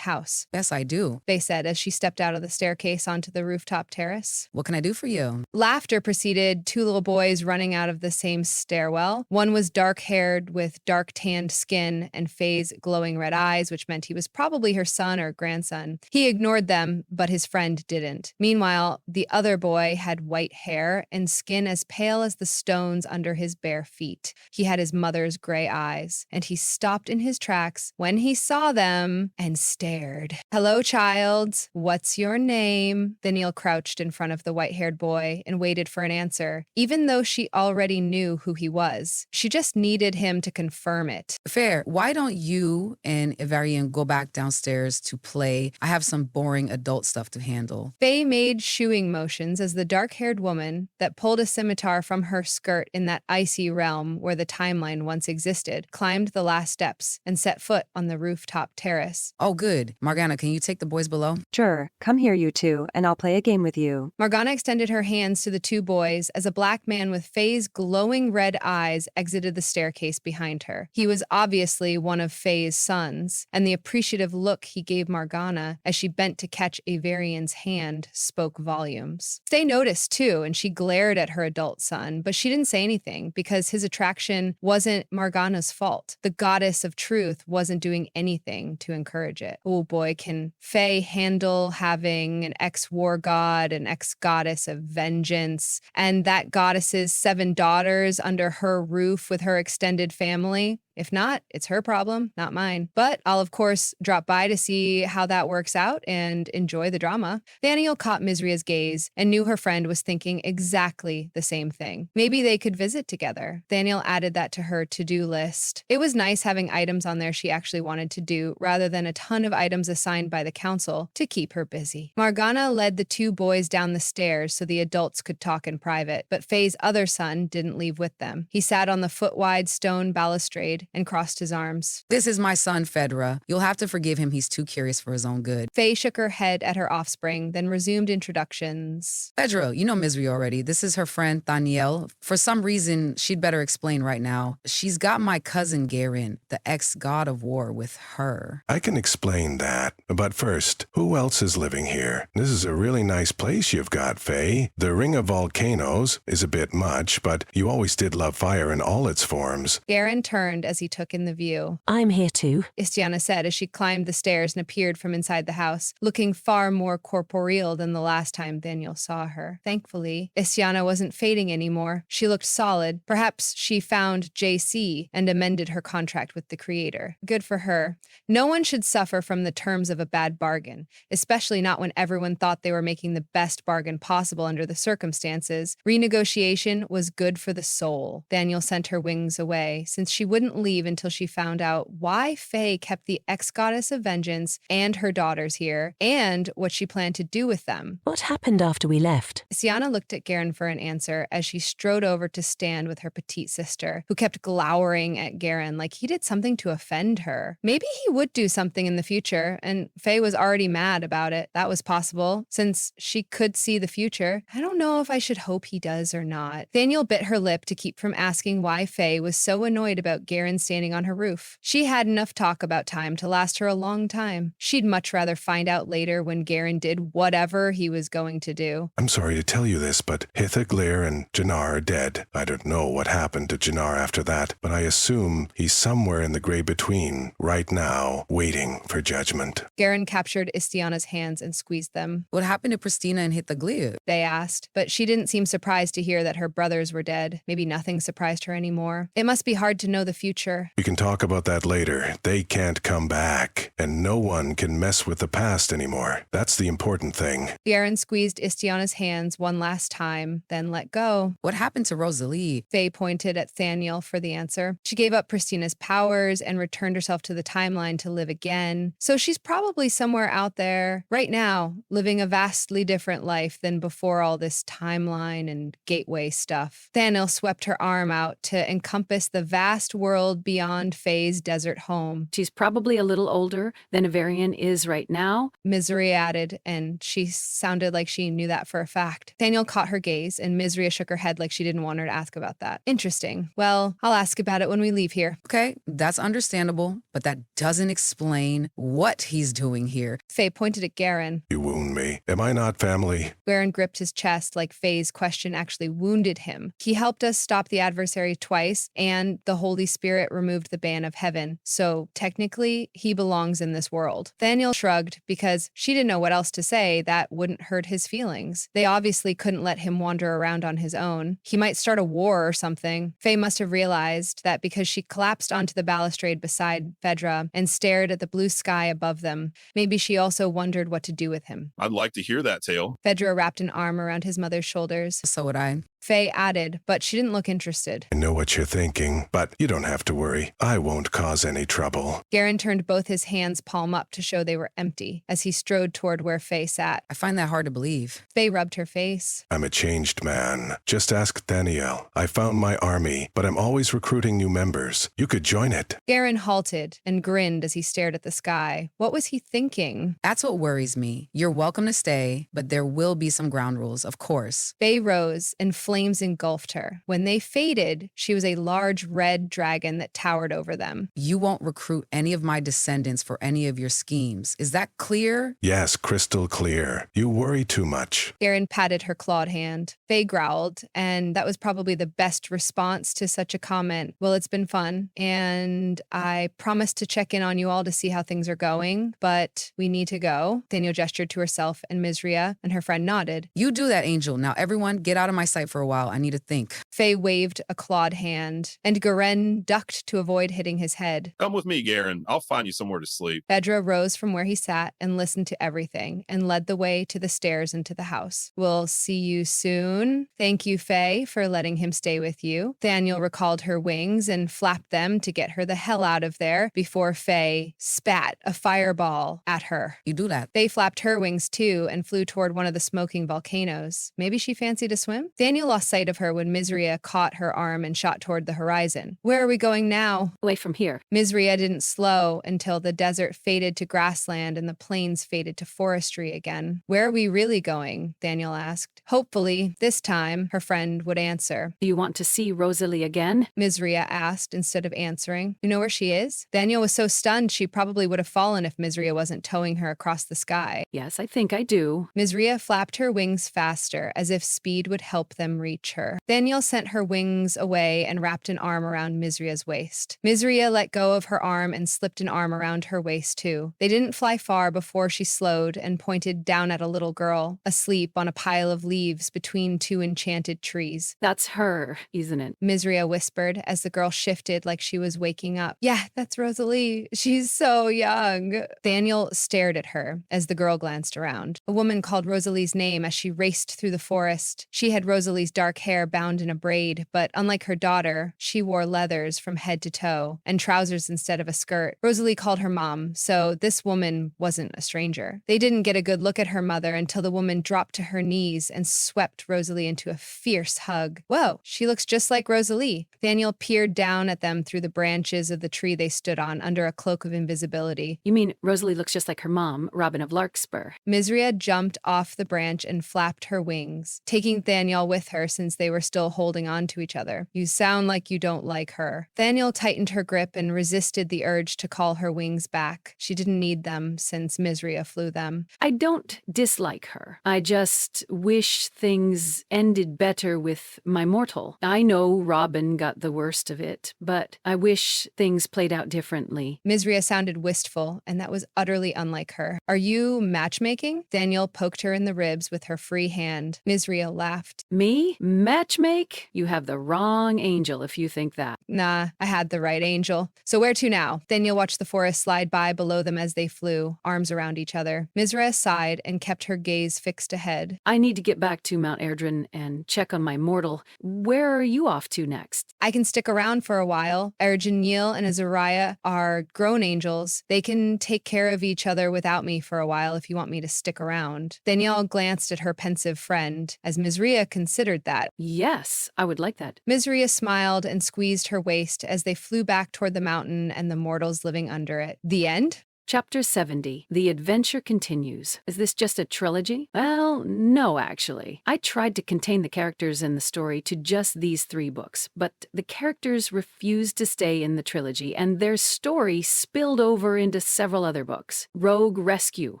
house. Yes, I do. Faye said as she stepped out of the staircase onto the rooftop terrace. What can I do for you? Laughter preceded 2 little boys running out of the same stairwell. One was dark-haired with dark-tanned skin and Faye's glowing red eyes, which meant he was probably her son or grandson. He ignored them, but his friend didn't. Meanwhile, the other boy had white hair and skin as pale as the stones under his bare feet. He had his mother's gray eyes, and he stopped in his tracks when he saw them and stared. "Hello, child. What's your name?" Danielle crouched in front of the white-haired boy and waited for an answer, even though she already knew who he was. She just needed him to confirm it. Fair. Why don't you and Ivarian go back downstairs to play? I have some boring adult stuff to handle. Faye made shooing motions as the dark-haired woman that pulled a scimitar from her skirt in that icy realm where the timeline once existed climbed the last steps and set foot on the rooftop terrace. Oh, good. Morgana, can you take the boys below? Sure, come here you two, and I'll play a game with you. Morgana extended her hands to the 2 boys as a black man with Faye's glowing red eyes exited the staircase behind her. He was obviously one of Faye's sons, and the appreciative look he gave Morgana as she bent to catch Avarian's hand spoke volumes. Faye noticed too, and she glared at her adult son, but she didn't say anything because his attraction wasn't Morgana's fault. The goddess of truth wasn't doing anything to encourage it. Oh boy, can Faye handle having an ex-war god, an ex-goddess of vengeance, and that goddess's 7 daughters under her roof with her extended family? If not, it's her problem, not mine. But I'll, of course, drop by to see how that works out and enjoy the drama. Danielle caught Misria's gaze and knew her friend was thinking exactly the same thing. Maybe they could visit together. Danielle added that to her to-do list. It was nice having items on there she actually wanted to do, rather than a ton of items assigned by the council to keep her busy. Morgana led the 2 boys down the stairs so the adults could talk in private, but Faye's other son didn't leave with them. He sat on the foot-wide stone balustrade and crossed his arms. This is my son, Fedra. You'll have to forgive him. He's too curious for his own good. Faye shook her head at her offspring, then resumed introductions. Fedra, you know Misri already. This is her friend, Danielle. For some reason, she'd better explain right now. She's got my cousin, Guerren, the ex-god of war, with her. I can explain that. But first, who else is living here? This is a really nice place you've got, Faye. The Ring of Volcanoes is a bit much, but you always did love fire in all its forms. Guerren turned as he took in the view. I'm here too, Istiana said as she climbed the stairs and appeared from inside the house, looking far more corporeal than the last time Daniel saw her. Thankfully, Istiana wasn't fading anymore. She looked solid. Perhaps she found JC and amended her contract with the Creator. Good for her. No one should suffer from the terms of a bad bargain, especially not when everyone thought they were making the best bargain possible under the circumstances. Renegotiation was good for the soul. Daniel sent her wings away, since she wouldn't leave until she found out why Faye kept the ex-goddess of vengeance and her daughters here, and what she planned to do with them. What happened after we left? Sienna looked at Guerren for an answer as she strode over to stand with her petite sister, who kept glowering at Guerren like he did something to offend her. Maybe he would do something in the future, and Faye was already mad about it. That was possible, since she could see the future. I don't know if I should hope he does or not. Daniel bit her lip to keep from asking why Faye was so annoyed about Guerren standing on her roof. She had enough talk about time to last her a long time. She'd much rather find out later when Guerren did whatever he was going to do. I'm sorry to tell you this, but Hitha, Glir, and Jannar are dead. I don't know what happened to Jannar after that, but I assume he's somewhere in the gray between, right now, waiting for judgment. Guerren captured Istiana's hands and squeezed them. What happened to Pristina and Hitha, Glir? They asked, but she didn't seem surprised to hear that her brothers were dead. Maybe nothing surprised her anymore. It must be hard to know the future future. We can talk about that later. They can't come back, and no one can mess with the past anymore. That's the important thing. Guerren squeezed Istiana's hands one last time, then let go. What happened to Rosalie? Faye pointed at Thaniel for the answer. She gave up Pristina's powers and returned herself to the timeline to live again. So she's probably somewhere out there right now, living a vastly different life than before all this timeline and gateway stuff. Thaniel swept her arm out to encompass the vast world beyond Faye's desert home. She's probably a little older than a Varian is right now. Misery added, and she sounded like she knew that for a fact. Thaniel caught her gaze, and Misery shook her head like she didn't want her to ask about that. Interesting. Well, I'll ask about it when we leave here. Okay, that's understandable, but that doesn't explain what he's doing here. Faye pointed at Guerren. You wound me. Am I not family? Guerren gripped his chest like Faye's question actually wounded him. He helped us stop the adversary twice, and the Holy Spirit removed the ban of heaven. So technically, he belongs in this world. Thaniel shrugged because she didn't know what else to say that wouldn't hurt his feelings. They obviously couldn't let him wander around on his own. He might start a war or something. Faye must have realized that because she collapsed onto the balustrade beside Phaedra and stared at the blue sky above them. Maybe she also wondered what to do with him. I'd like to hear that tale. Phaedra wrapped an arm around his mother's shoulders. So would I. Faye added, but she didn't look interested. I know what you're thinking, but you don't have to worry. I won't cause any trouble. Guerren turned both his hands palm up to show they were empty as he strode toward where Faye sat. I find that hard to believe. Faye rubbed her face. I'm a changed man. Just ask Danielle. I found my army, but I'm always recruiting new members. You could join it. Guerren halted and grinned as he stared at the sky. What was he thinking? That's what worries me. You're welcome to stay, but there will be some ground rules, of course. Faye rose and flames engulfed her. When they faded, she was a large red dragon that towered over them. You won't recruit any of my descendants for any of your schemes. Is that clear? Yes, crystal clear. You worry too much. Guerren patted her clawed hand. Faye growled, and that was probably the best response to such a comment. Well, it's been fun, and I promised to check in on you all to see how things are going, but we need to go. Thaniel gestured to herself and Misria, and her friend nodded. You do that, Angel. Now, everyone, get out of my sight for a while. I need to think. Faye waved a clawed hand, and Guerren ducked to avoid hitting his head. Come with me, Guerren. I'll find you somewhere to sleep. Phaedra rose from where he sat and listened to everything and led the way to the stairs into the house. We'll see you soon. Thank you, Faye, for letting him stay with you. Thaniel recalled her wings and flapped them to get her the hell out of there before Faye spat a fireball at her. You do that. Faye flapped her wings too and flew toward one of the smoking volcanoes. Maybe she fancied to swim? Thaniel lost sight of her when Misria caught her arm and shot toward the horizon. Where are we going now? Away from here. Misria didn't slow until the desert faded to grassland and the plains faded to forestry again. Where are we really going? Thaniel asked. Hopefully, this time, her friend would answer. Do you want to see Rosalie again? Misria asked instead of answering. You know where she is? Thaniel was so stunned she probably would have fallen if Misria wasn't towing her across the sky. Yes, I think I do. Misria flapped her wings faster, as if speed would help them reach her. Thaniel sent her wings away and wrapped an arm around Misria's waist. Misria let go of her arm and slipped an arm around her waist too. They didn't fly far before she slowed and pointed down at a little girl, asleep on a pile of leaves between two enchanted trees. That's her, isn't it? Misria whispered as the girl shifted like she was waking up. Yeah, that's Rosalie. She's so young. Thaniel stared at her as the girl glanced around. A woman called Rosalie's name as she raced through the forest. She had Rosalie's dark hair bound in a braid, but unlike her daughter, she wore leathers from head to toe and trousers instead of a skirt. Rosalie called her mom, so this woman wasn't a stranger. They didn't get a good look at her mother until the woman dropped to her knees and swept Rosalie into a fierce hug. Whoa, she looks just like Rosalie. Thaniel peered down at them through the branches of the tree they stood on under a cloak of invisibility. You mean Rosalie looks just like her mom, Robin of Larkspur? Misria jumped off the branch and flapped her wings, taking Thaniel with her since they were still holding on to each other. You sound like you don't like her. Thaniel tightened her grip and resisted the urge to call her wings back. She didn't need them since Misria flew them. I don't dislike her. I just wish things ended better with my mortal. I know Robin got the worst of it, but I wish things played out differently. Misria sounded wistful, and that was utterly unlike her. Are you matchmaking? Thaniel poked her in the ribs with her free hand. Misria laughed. Me? See? Matchmake? You have the wrong angel if you think that. Nah, I had the right angel. So where to now? Daniel watched the forest slide by below them as they flew, arms around each other. Mizra sighed and kept her gaze fixed ahead. I need to get back to Mount Erdrin and check on my mortal. Where are you off to next? I can stick around for a while. Erjanil and Azariah are grown angels. They can take care of each other without me for a while if you want me to stick around. Danielle glanced at her pensive friend as Mizria considered that. Yes, I would like that. Mizria smiled and squeezed her waist as they flew back toward the mountain and the mortals living under it. The end? Chapter 70. The adventure continues. Is this just a trilogy? Well, no, actually. I tried to contain the characters in the story to just these 3 books, but the characters refused to stay in the trilogy, and their story spilled over into several other books. Rogue Rescue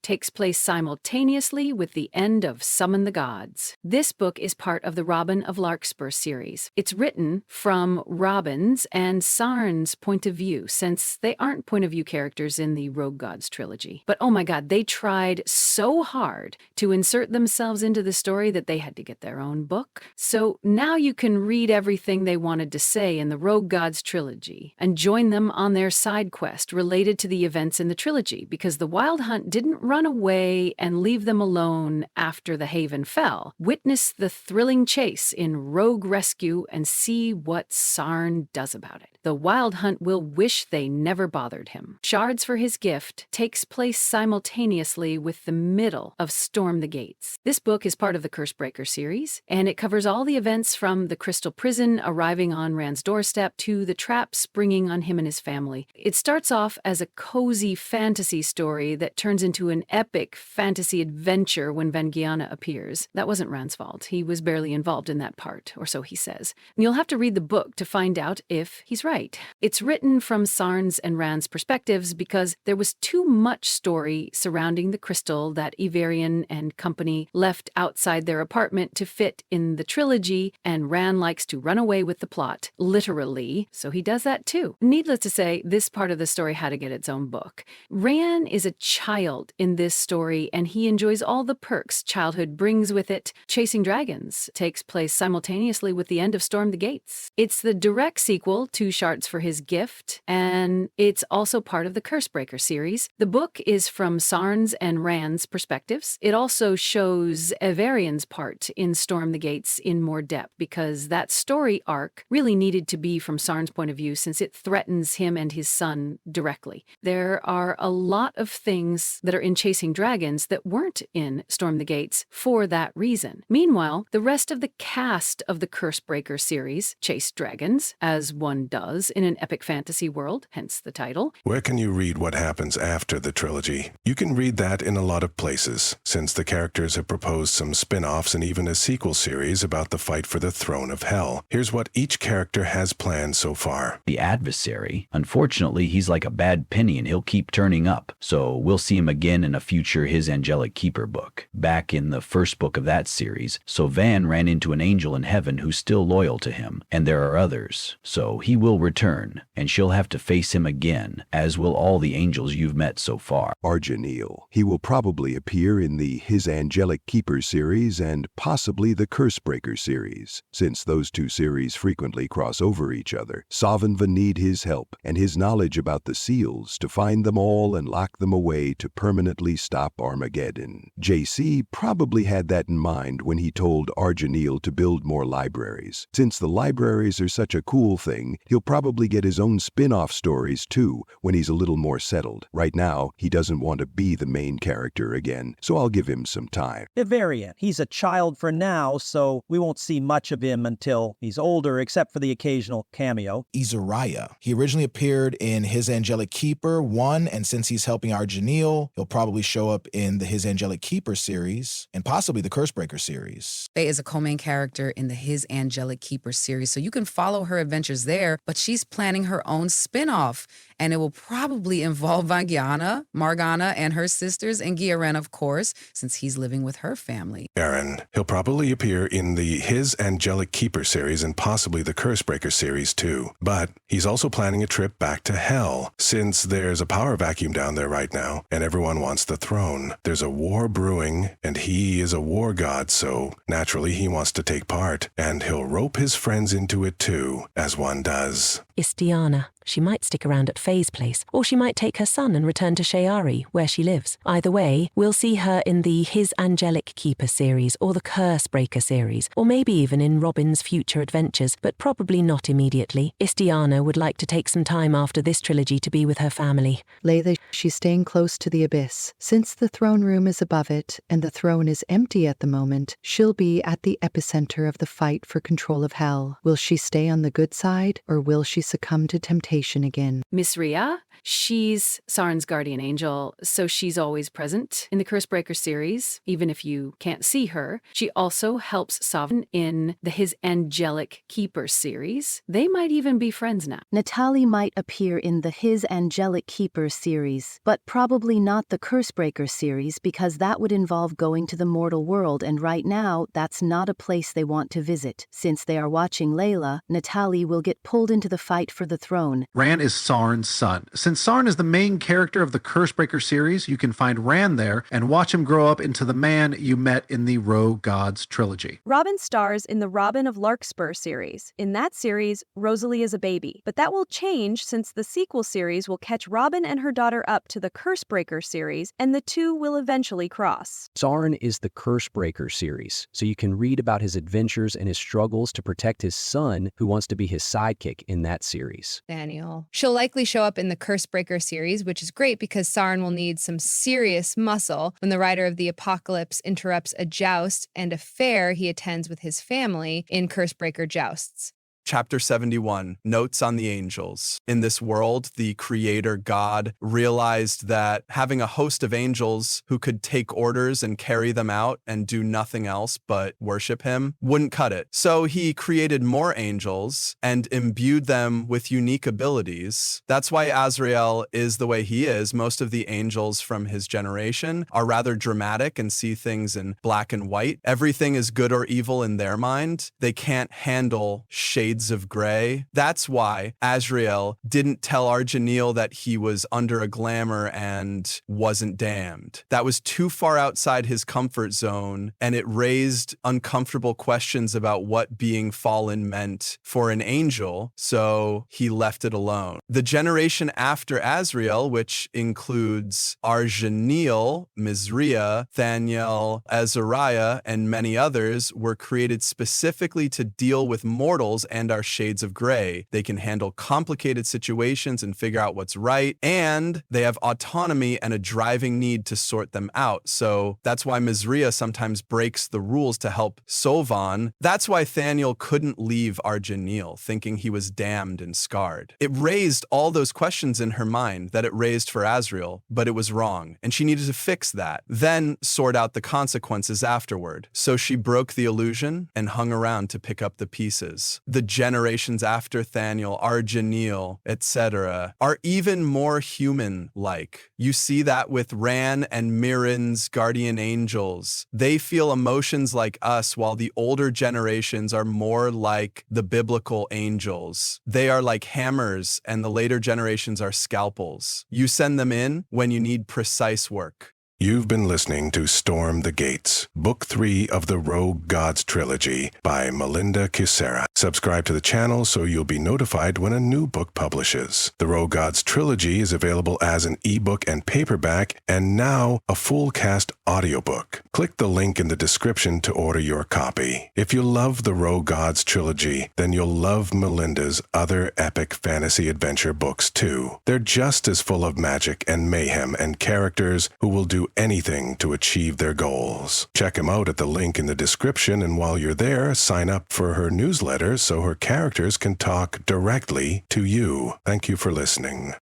takes place simultaneously with the end of Summon the Gods. This book is part of the Robin of Larkspur series. It's written from Robin's and Sarn's point of view, since they aren't point of view characters in the Rogue Gods Trilogy. But oh my god, they tried so hard to insert themselves into the story that they had to get their own book. So now you can read everything they wanted to say in the Rogue Gods Trilogy and join them on their side quest related to the events in the trilogy, because the Wild Hunt didn't run away and leave them alone after the Haven fell. Witness the thrilling chase in Rogue Rescue and see what Sarn does about it. The Wild Hunt will wish they never bothered him. Shards for his gift takes place simultaneously with the middle of Storm the Gates. This book is part of the Cursebreaker series, and it covers all the events from the Crystal Prison arriving on Rand's doorstep to the trap springing on him and his family. It starts off as a cozy fantasy story that turns into an epic fantasy adventure when Vangiana appears. That wasn't Rand's fault. He was barely involved in that part, or so he says. And you'll have to read the book to find out if he's right. It's written from Sarn's and Rand's perspectives because there was too much story surrounding the crystal that Iverian and company left outside their apartment to fit in the trilogy, and Rand likes to run away with the plot, literally, so he does that too. Needless to say, this part of the story had to get its own book. Rand is a child in this story, and he enjoys all the perks childhood brings with it. Chasing Dragons takes place simultaneously with the end of Storm the Gates. It's the direct sequel to Shards for His Gift, and it's also part of the Cursebreaker series. The book is from Sarn's and Rand's perspectives. It also shows Everian's part in Storm the Gates in more depth, because that story arc really needed to be from Sarn's point of view since it threatens him and his son directly. There are a lot of things that are in Chasing Dragons that weren't in Storm the Gates for that reason. Meanwhile, the rest of the cast of the Cursebreaker series chase dragons, as one does in an epic fantasy world, hence the title. Where can you read what happens after the trilogy? You can read that in a lot of places, since the characters have proposed some spin-offs and even a sequel series about the fight for the throne of hell. Here's what each character has planned so far. The Adversary. Unfortunately, he's like a bad penny and he'll keep turning up, so we'll see him again in a future His Angelic Keeper book. Back in the first book of that series, so Van ran into an angel in heaven who's still loyal to him, and there are others, so he will return, and she'll have to face him again, as will all the angels you've met so far. Arjanil. He will probably appear in the His Angelic Keeper series and possibly the Cursebreaker series, since those two series frequently cross over each other. Savan will need his help and his knowledge about the seals to find them all and lock them away to permanently stop Armageddon. JC probably had that in mind when he told Arjanil to build more libraries. Since the libraries are such a cool thing, he'll probably get his own spin-off stories too when he's a little more settled. Right now, he doesn't want to be the main character again, so I'll give him some time. Iverian. He's a child for now, so we won't see much of him until he's older, except for the occasional cameo. Azariah. He originally appeared in His Angelic Keeper 1, and since he's helping Arjanil, he'll probably show up in the His Angelic Keeper series, and possibly the Cursebreaker series. Faye is a co-main character in the His Angelic Keeper series, so you can follow her adventures there, but she's planning her own spin-off, and it will probably involve Morgana and her sisters, and Guerren, of course, since he's living with her family. Guerren. He'll probably appear in the His Angelic Keeper series and possibly the Cursebreaker series too. But he's also planning a trip back to Hell, since there's a power vacuum down there right now, and everyone wants the throne. There's a war brewing, and he is a war god, so naturally he wants to take part, and he'll rope his friends into it too, as one does. Istiana. She might stick around at Faye's place, or she might take her son and return to Shayari, where she lives. Either way, we'll see her in the His Angelic Keeper series, or the Cursebreaker series, or maybe even in Robin's future adventures, but probably not immediately. Istiana would like to take some time after this trilogy to be with her family. Layla, she's staying close to the abyss. Since the throne room is above it, and the throne is empty at the moment, she'll be at the epicenter of the fight for control of Hell. Will she stay on the good side, or will she succumb to temptation again? Miss Rhea, she's Sarn's guardian angel, so she's always present in the Cursebreaker series, even if you can't see her. She also helps Sovereign in the His Angelic Keeper series. They might even be friends now. Natalie might appear in the His Angelic Keeper series, but probably not the Cursebreaker series because that would involve going to the mortal world, and right now, that's not a place they want to visit. Since they are watching Layla, Natalie will get pulled into the fight for the throne. Ran is Sarn's son. Since Sarn is the main character of the Cursebreaker series, you can find Ran there and watch him grow up into the man you met in the Rogue Gods Trilogy. Robin stars in the Robin of Larkspur series. In that series, Rosalie is a baby, but that will change since the sequel series will catch Robin and her daughter up to the Cursebreaker series, and the two will eventually cross. Sarn is the Cursebreaker series, so you can read about his adventures and his struggles to protect his son, who wants to be his sidekick in that series. Daniel. She'll likely show up in the Cursebreaker series, which is great because Sarn will need some serious muscle when the Rider of the Apocalypse interrupts a joust and a fair he attends with his family in Cursebreaker jousts. Chapter 71, Notes on the Angels. In this world, the creator God realized that having a host of angels who could take orders and carry them out and do nothing else but worship him wouldn't cut it. So he created more angels and imbued them with unique abilities. That's why Azrael is the way he is. Most of the angels from his generation are rather dramatic and see things in black and white. Everything is good or evil in their mind. They can't handle shades of gray. That's why Azrael didn't tell Arjanil that he was under a glamour and wasn't damned. That was too far outside his comfort zone, and it raised uncomfortable questions about what being fallen meant for an angel, so he left it alone. The generation after Azrael, which includes Arjanil, Mizria, Thaniel, Azariah, and many others, were created specifically to deal with mortals and our shades of gray. They can handle complicated situations and figure out what's right, and they have autonomy and a driving need to sort them out. So that's why Mizria sometimes breaks the rules to help Sovan. That's why Thaniel couldn't leave Arjanil, thinking he was damned and scarred. It raised all those questions in her mind that it raised for Azrael, but it was wrong, and she needed to fix that, then sort out the consequences afterward. So she broke the illusion and hung around to pick up the pieces. The generations after Thaniel, Arjanil, etc., are even more human-like. You see that with Ran and Mirren's guardian angels. They feel emotions like us, while the older generations are more like the biblical angels. They are like hammers, and the later generations are scalpels. You send them in when you need precise work. You've been listening to Storm the Gates, Book 3 of the Rogue Gods Trilogy by Melinda Kucsera. Subscribe to the channel so you'll be notified when a new book publishes. The Rogue Gods Trilogy is available as an ebook and paperback, and now a full cast audiobook. Click the link in the description to order your copy. If you love the Rogue Gods Trilogy, then you'll love Melinda's other epic fantasy adventure books too. They're just as full of magic and mayhem and characters who will do anything to achieve their goals. Check them out at the link in the description, and while you're there, sign up for her newsletter so her characters can talk directly to you. Thank you for listening.